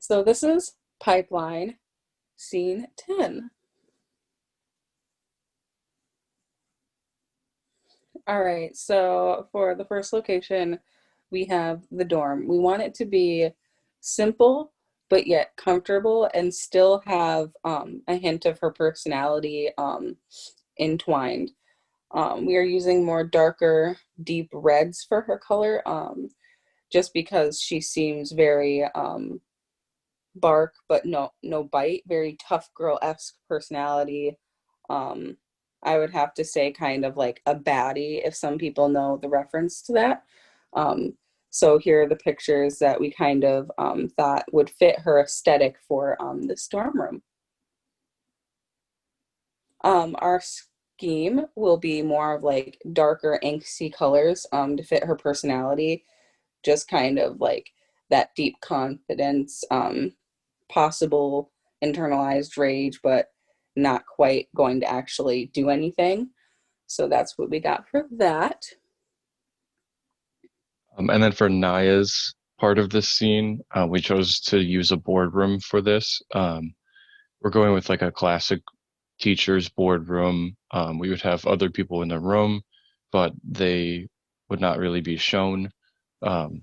So this is Pipeline, scene 10. All right, so for the first location, we have the dorm. We want it to be simple, but yet comfortable and still have a hint of her personality entwined. We are using more darker, deep reds for her color, just because she seems very bark, but no bite, very tough girl-esque personality. Um, I would have to say kind of like a baddie if some people know the reference to that. Um, so here are the pictures that we kind of thought would fit her aesthetic for this dorm room. Our scheme will be more of like darker angsty colors to fit her personality, just kind of like that deep confidence, possible internalized rage, but not quite going to actually do anything. So that's what we got for that. And then for Naya's part of this scene, we chose to use a boardroom for this. We're going with like a classic teacher's boardroom. We would have other people in the room, but they would not really be shown um,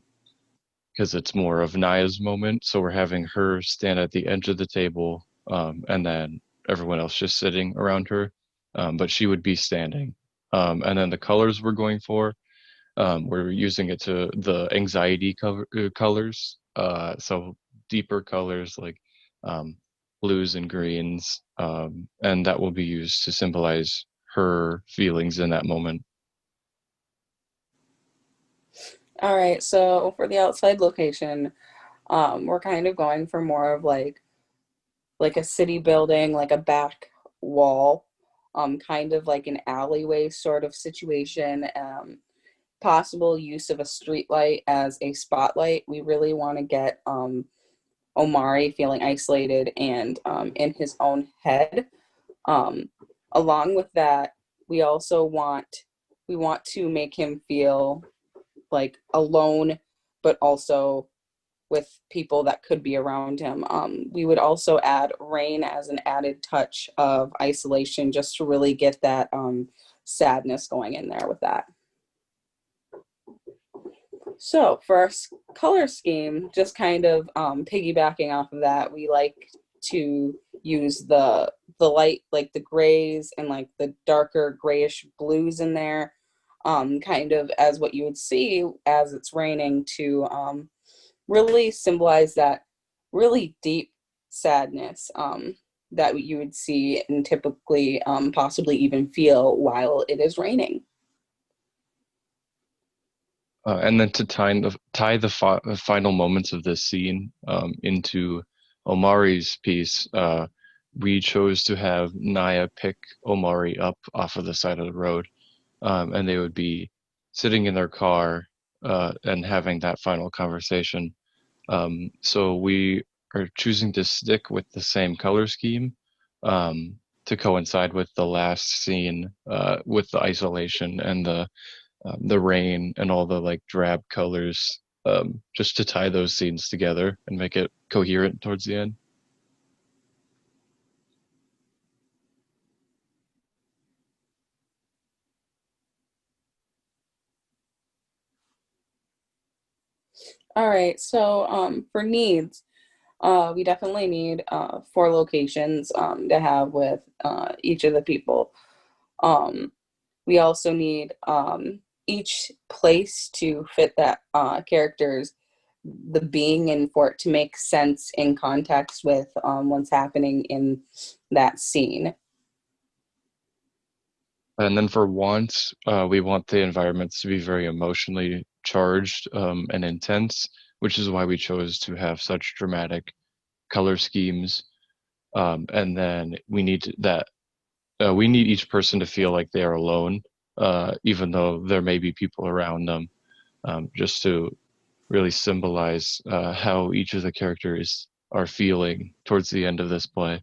because it's more of Naya's moment. So we're having her stand at the edge of the table, and then everyone else just sitting around her, but she would be standing. And then the colors we're going for, we're using it to the anxiety colors. So deeper colors like um, blues and greens, and that will be used to symbolize her feelings in that moment. All right, so for the outside location, we're kind of going for more of like a city building, like a back wall, kind of like an alleyway sort of situation. Possible use of a street light as a spotlight. We really want to get Omari feeling isolated and in his own head. Um, Along with that, we also want to make him feel like alone, but also with people that could be around him. We would also add rain as an added touch of isolation, just to really get that sadness going in there with that. So for our color scheme, just kind of piggybacking off of that, we like to use the light, like the grays and like the darker grayish blues in there, kind of as what you would see as it's raining to really symbolize that really deep sadness that you would see and typically possibly even feel while it is raining. And then to tie the final moments of this scene into Omari's piece, we chose to have Naya pick Omari up off of the side of the road, and they would be sitting in their car and having that final conversation. So we are choosing to stick with the same color scheme to coincide with the last scene with the isolation and the rain and all the like drab colors, just to tie those scenes together and make it coherent towards the end. All right, so for needs, we definitely need 4 locations to have with each of the people. Um, we also need each place to fit that character's the being and for it to make sense in context with what's happening in that scene. And then for wants, we want the environments to be very emotionally charged and intense, which is why we chose to have such dramatic color schemes. And then we need each person to feel like they are alone, even though there may be people around them, just to really symbolize how each of the characters are feeling towards the end of this play.